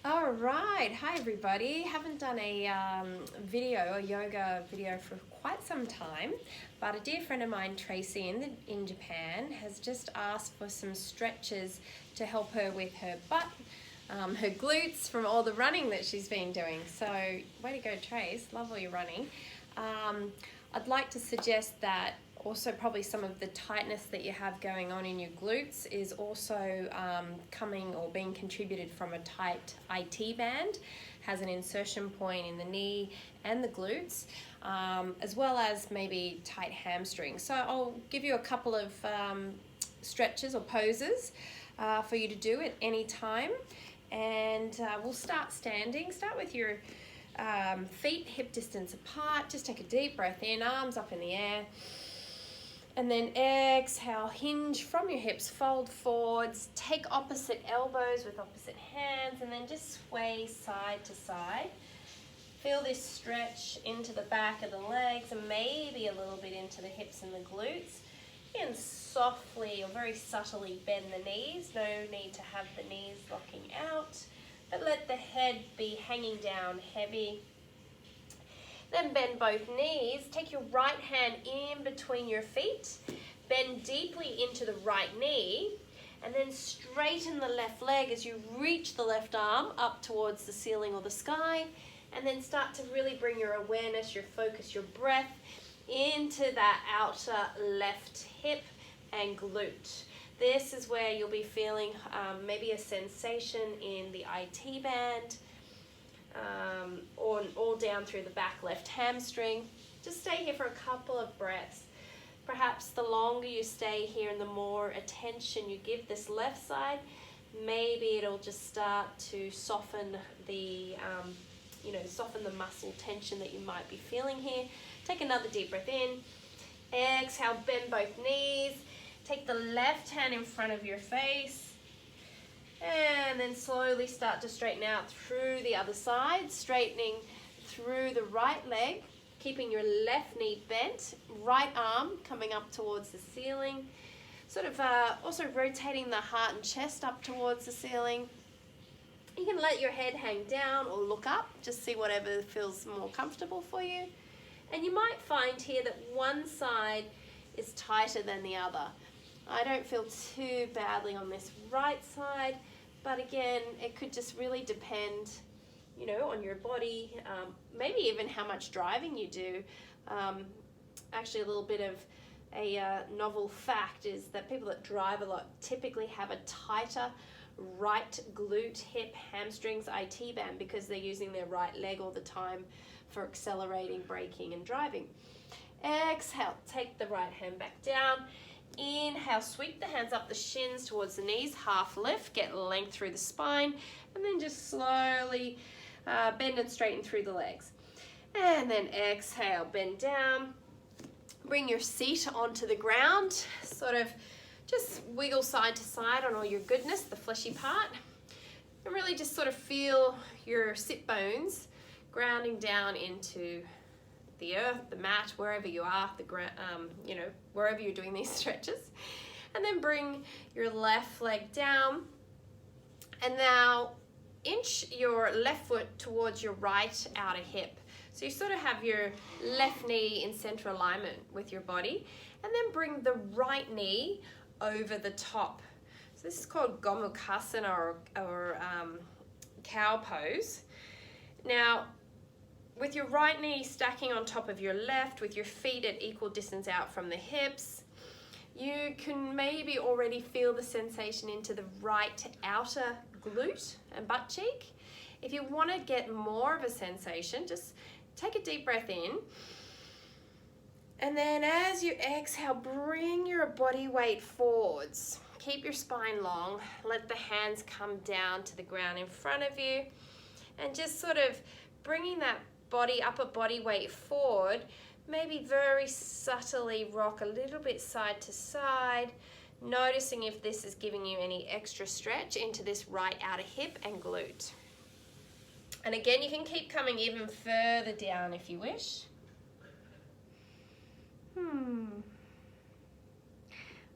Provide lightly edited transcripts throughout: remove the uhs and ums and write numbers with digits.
All right, hi everybody. Haven't done a yoga video for quite some time, but a dear friend of mine, Tracy, in Japan, has just asked for some stretches to help her with her butt, her glutes from all the running that she's been doing. So, way to go, Trace. Love all your running. I'd like to suggest that also probably some of the tightness that you have going on in your glutes is also coming or being contributed from a tight IT band. Has an insertion point in the knee and the glutes, as well as maybe tight hamstrings. So I'll give you a couple of stretches or poses for you to do at any time. And we'll start standing. Start with your feet hip distance apart. Just take a deep breath in, arms up in the air. And then exhale, hinge from your hips, fold forwards, take opposite elbows with opposite hands, and then just sway side to side. Feel this stretch into the back of the legs and maybe a little bit into the hips and the glutes. And softly or very subtly bend the knees. No need to have the knees locking out, but let the head be hanging down heavy. Then bend both knees. Take your right hand in between your feet. Bend deeply into the right knee. And then straighten the left leg as you reach the left arm up towards the ceiling or the sky. And then start to really bring your awareness, your focus, your breath into that outer left hip and glute. This is where you'll be feeling maybe a sensation in the IT band, or all down through the back left hamstring. Just stay here for a couple of breaths. Perhaps the longer you stay here and the more attention you give this left side, maybe it'll just start to soften the soften the muscle tension that you might be feeling here. Take another deep breath in. Exhale, bend both knees. Take the left hand in front of your face. And then slowly start to straighten out through the other side, straightening through the right leg, keeping your left knee bent, right arm coming up towards the ceiling, sort of also rotating the heart and chest up towards the ceiling. You can let your head hang down or look up, just see whatever feels more comfortable for you. And you might find here that one side is tighter than the other. I don't feel too badly on this right side, but again, it could just really depend, on your body, maybe even how much driving you do. Actually, a little bit of a novel fact is that people that drive a lot typically have a tighter right glute, hip, hamstrings, IT band because they're using their right leg all the time for accelerating, braking, and driving. Exhale, take the right hand back down. Inhale, sweep the hands up the shins towards the knees, half lift, get length through the spine, and then just slowly bend and straighten through the legs. And then exhale, bend down, bring your seat onto the ground, sort of just wiggle side to side on all your goodness, the fleshy part, and really just sort of feel your sit bones grounding down into the earth, the mat, wherever you are, the ground, wherever you're doing these stretches. And then bring your left leg down. And now inch your left foot towards your right outer hip. So you sort of have your left knee in center alignment with your body. And then bring the right knee over the top. So this is called Gomukhasana or cow pose. Now, with your right knee stacking on top of your left, with your feet at equal distance out from the hips, you can maybe already feel the sensation into the right outer glute and butt cheek. If you want to get more of a sensation, just take a deep breath in. And then as you exhale, bring your body weight forwards. Keep your spine long. Let the hands come down to the ground in front of you. And just sort of bringing that upper body weight forward, maybe very subtly rock a little bit side to side, noticing if this is giving you any extra stretch into this right outer hip and glute. And again, you can keep coming even further down if you wish.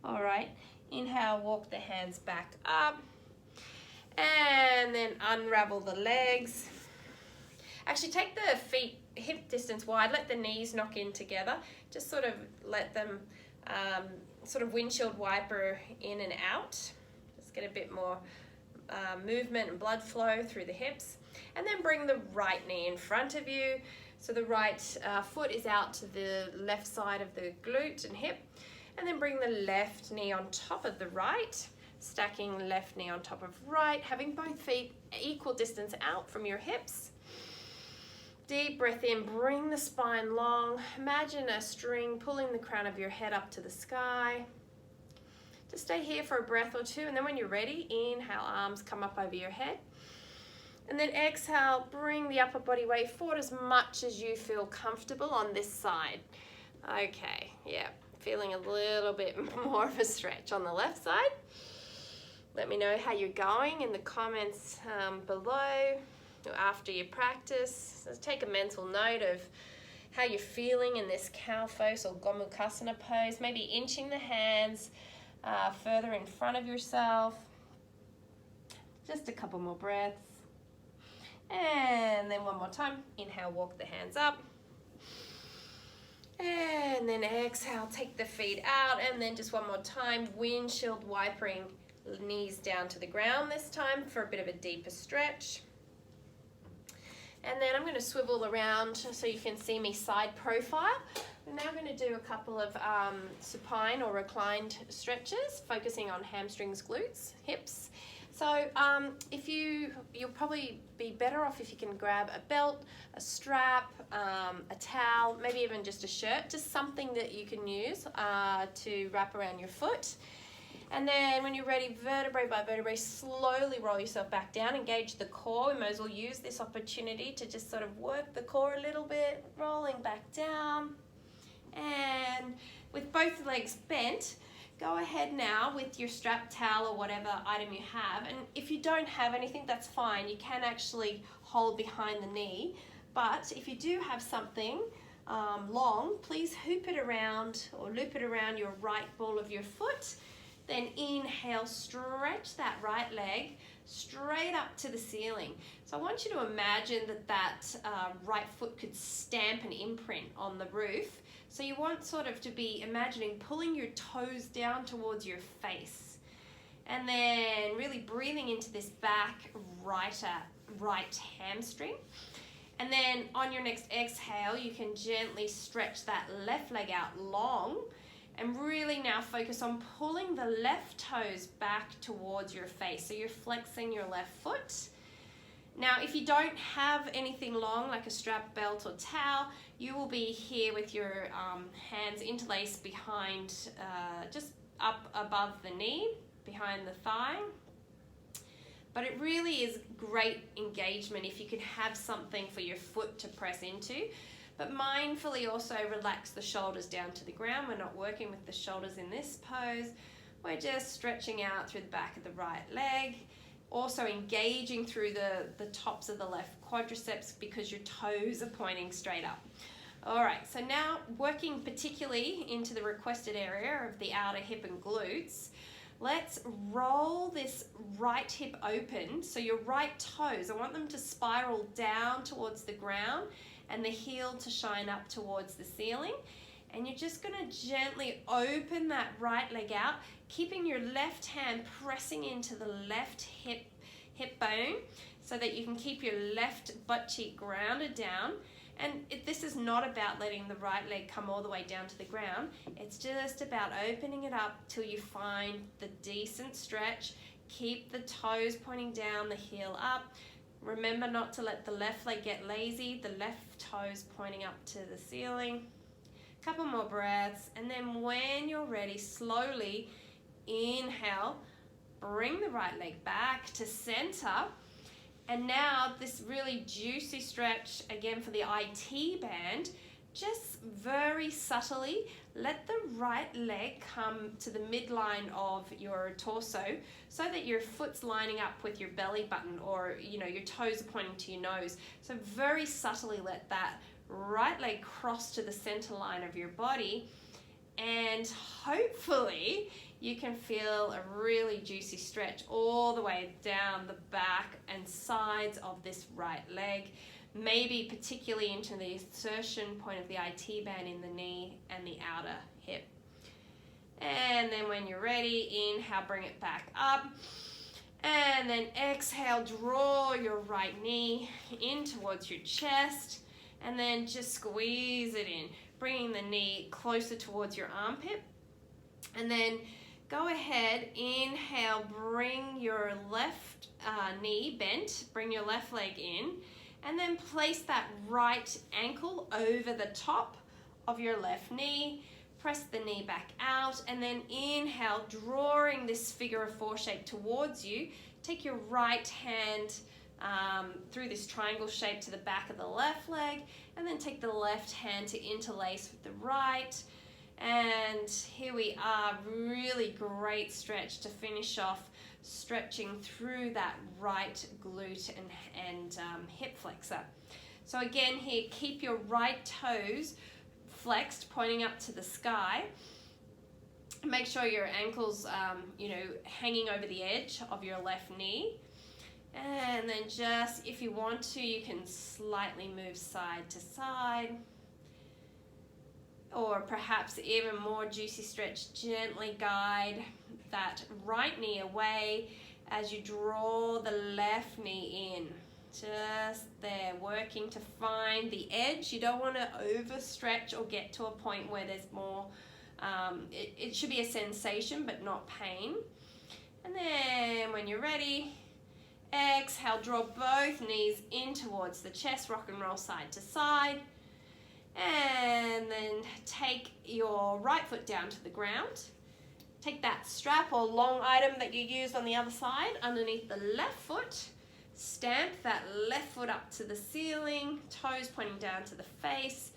All right, inhale, walk the hands back up. And then unravel the legs. Actually, take the feet hip distance wide, let the knees knock in together. Just sort of let them sort of windshield wiper in and out. Just get a bit more movement and blood flow through the hips. And then bring the right knee in front of you. So the right foot is out to the left side of the glute and hip. And then bring the left knee on top of the right, stacking left knee on top of right, having both feet equal distance out from your hips. Deep breath in, bring the spine long. Imagine a string pulling the crown of your head up to the sky. Just stay here for a breath or two, and then when you're ready, inhale, arms come up over your head. And then exhale, bring the upper body weight forward as much as you feel comfortable on this side. Okay, yeah, feeling a little bit more of a stretch on the left side. Let me know how you're going in the comments below. After your practice, so take a mental note of how you're feeling in this cow pose or Gomukhasana pose, maybe inching the hands further in front of yourself. Just a couple more breaths. And then one more time, inhale, walk the hands up. And then exhale, take the feet out, and then just one more time, windshield wipering, knees down to the ground this time for a bit of a deeper stretch. And then I'm going to swivel around so you can see me side profile. We're now going to do a couple of supine or reclined stretches, focusing on hamstrings, glutes, hips. So you'll probably be better off if you can grab a belt, a strap, a towel, maybe even just a shirt, just something that you can use to wrap around your foot. And then when you're ready, vertebrae by vertebrae, slowly roll yourself back down, engage the core. We might as well use this opportunity to just sort of work the core a little bit, rolling back down. And with both legs bent, go ahead now with your strap, towel, or whatever item you have. And if you don't have anything, that's fine. You can actually hold behind the knee. But if you do have something long, please hoop it around or loop it around your right ball of your foot. Then inhale, stretch that right leg straight up to the ceiling. So I want you to imagine that right foot could stamp an imprint on the roof. So you want sort of to be imagining pulling your toes down towards your face. And then really breathing into this back right hamstring. And then on your next exhale, you can gently stretch that left leg out long. And really now focus on pulling the left toes back towards your face. So you're flexing your left foot. Now, if you don't have anything long like a strap, belt, or towel, you will be here with your hands interlaced behind, just up above the knee, behind the thigh. But it really is great engagement if you can have something for your foot to press into. But mindfully also relax the shoulders down to the ground. We're not working with the shoulders in this pose. We're just stretching out through the back of the right leg. Also engaging through the tops of the left quadriceps because your toes are pointing straight up. All right, so now working particularly into the requested area of the outer hip and glutes, let's roll this right hip open. So your right toes, I want them to spiral down towards the ground and the heel to shine up towards the ceiling. And you're just gonna gently open that right leg out, keeping your left hand pressing into the left hip bone so that you can keep your left butt cheek grounded down. And this is not about letting the right leg come all the way down to the ground. It's just about opening it up till you find the decent stretch. Keep the toes pointing down, the heel up. Remember not to let the left leg get lazy, the left toes pointing up to the ceiling. Couple more breaths, and then when you're ready, slowly inhale, bring the right leg back to center. And now this really juicy stretch, again for the IT band, just very subtly let the right leg come to the midline of your torso so that your foot's lining up with your belly button, or your toes are pointing to your nose. So very subtly let that right leg cross to the center line of your body, and hopefully you can feel a really juicy stretch all the way down the back and sides of this right leg, maybe particularly into the insertion point of the IT band in the knee and the outer hip. And then when you're ready, inhale, bring it back up. And then exhale, draw your right knee in towards your chest. And then just squeeze it in, bringing the knee closer towards your armpit. And then go ahead, inhale, bring your left knee bent, bring your left leg in. And then place that right ankle over the top of your left knee. Press the knee back out, and then inhale, drawing this figure of four shape towards you. Take your right hand through this triangle shape to the back of the left leg, and then take the left hand to interlace with the right. And here we are, really great stretch to finish off, stretching through that right glute and hip flexor. So again here, keep your right toes flexed, pointing up to the sky. Make sure your ankles, hanging over the edge of your left knee. And then just, if you want to, you can slightly move side to side. Or perhaps even more juicy stretch, gently guide that right knee away as you draw the left knee in. Just there, working to find the edge. You don't want to overstretch or get to a point where there's more, it should be a sensation but not pain. And then when you're ready, exhale, draw both knees in towards the chest, rock and roll side to side. And then take your right foot down to the ground. Take that strap or long item that you used on the other side underneath the left foot. Stamp that left foot up to the ceiling, toes pointing down to the face,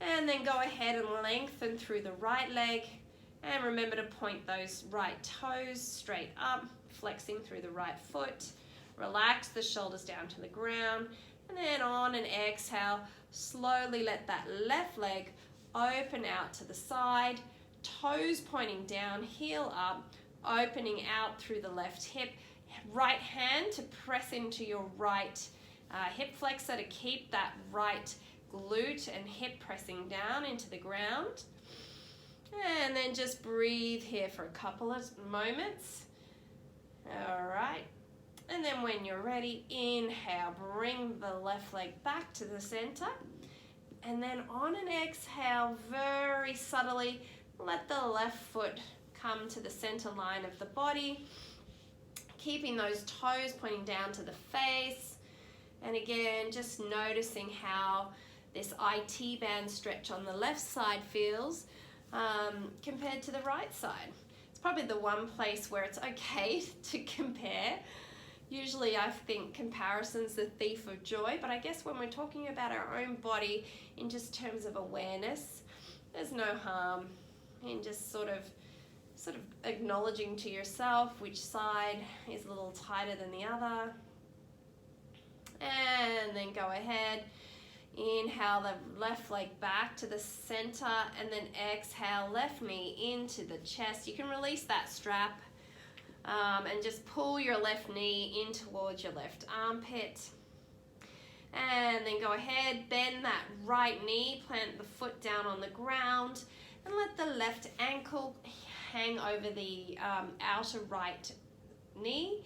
and then go ahead and lengthen through the right leg. And remember to point those right toes straight up, flexing through the right foot. Relax the shoulders down to the ground, and then on an exhale, slowly let that left leg open out to the side, toes pointing down, heel up, opening out through the left hip. Right hand to press into your right hip flexor to keep that right glute and hip pressing down into the ground. And then just breathe here for a couple of moments. All right. And then when you're ready, inhale, bring the left leg back to the center. And then on an exhale, very subtly, let the left foot come to the center line of the body, keeping those toes pointing down to the face. And again, just noticing how this IT band stretch on the left side feels compared to the right side. It's probably the one place where it's okay to compare. Usually I think comparison's the thief of joy, but I guess when we're talking about our own body in just terms of awareness, there's no harm in just sort of acknowledging to yourself which side is a little tighter than the other. And then go ahead, inhale the left leg back to the center, and then exhale left knee into the chest. You can release that strap and just pull your left knee in towards your left armpit. And then go ahead, bend that right knee, plant the foot down on the ground, and let the left ankle hang over the outer right knee.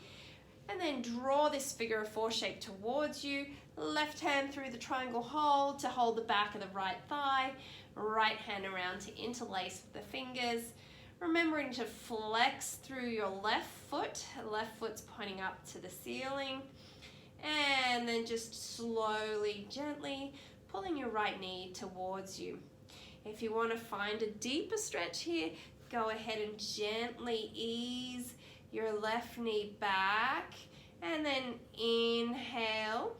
And then draw this figure of four shape towards you. Left hand through the triangle hold to hold the back of the right thigh. Right hand around to interlace with the fingers. Remembering to flex through your left foot. Left foot's pointing up to the ceiling. And then just slowly, gently pulling your right knee towards you. If you want to find a deeper stretch here, go ahead and gently ease your left knee back, and then inhale,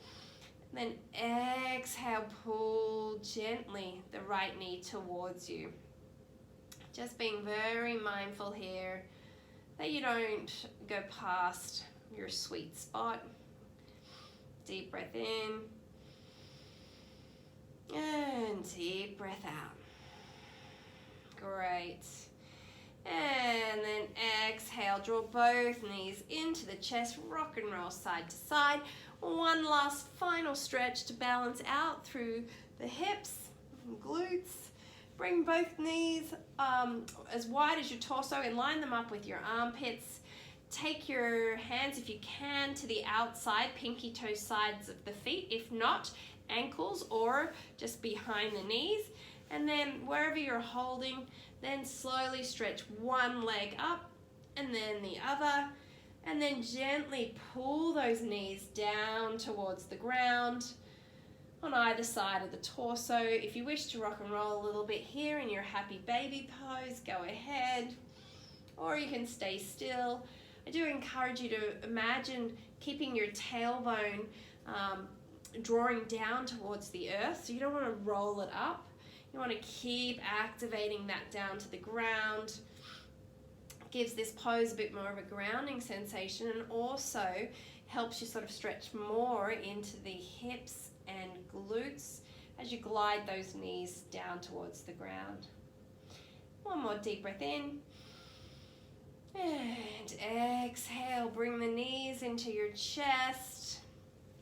then exhale, pull gently the right knee towards you. Just being very mindful here that you don't go past your sweet spot. Deep breath in, and deep breath out. Great. And then exhale, draw both knees into the chest, rock and roll side to side. One last final stretch to balance out through the hips and glutes. Bring both knees as wide as your torso and line them up with your armpits. Take your hands, if you can, to the outside, pinky toe sides of the feet. If not, ankles or just behind the knees. And then wherever you're holding, then slowly stretch one leg up and then the other. And then gently pull those knees down towards the ground on either side of the torso. If you wish to rock and roll a little bit here in your happy baby pose, go ahead. Or you can stay still. I do encourage you to imagine keeping your tailbone drawing down towards the earth. So you don't want to roll it up. You want to keep activating that down to the ground. Gives this pose a bit more of a grounding sensation and also helps you sort of stretch more into the hips and glutes as you glide those knees down towards the ground. One more deep breath in. And exhale, bring the knees into your chest.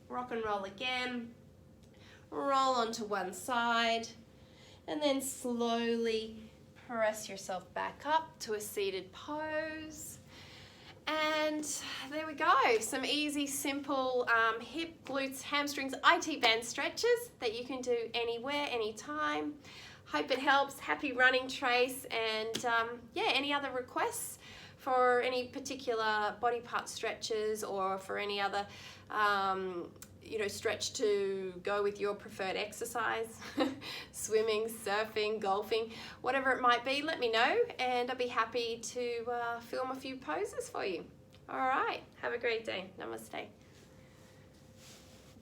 Rock and roll again. Roll onto one side. And then slowly press yourself back up to a seated pose. And there we go. Some easy, simple hip, glutes, hamstrings, IT band stretches that you can do anywhere, anytime. Hope it helps. Happy running, Trace. And yeah, any other requests for any particular body part stretches or for any other stretch to go with your preferred exercise, swimming, surfing, golfing, whatever it might be, let me know and I'll be happy to film a few poses for you. All right, have a great day. Namaste.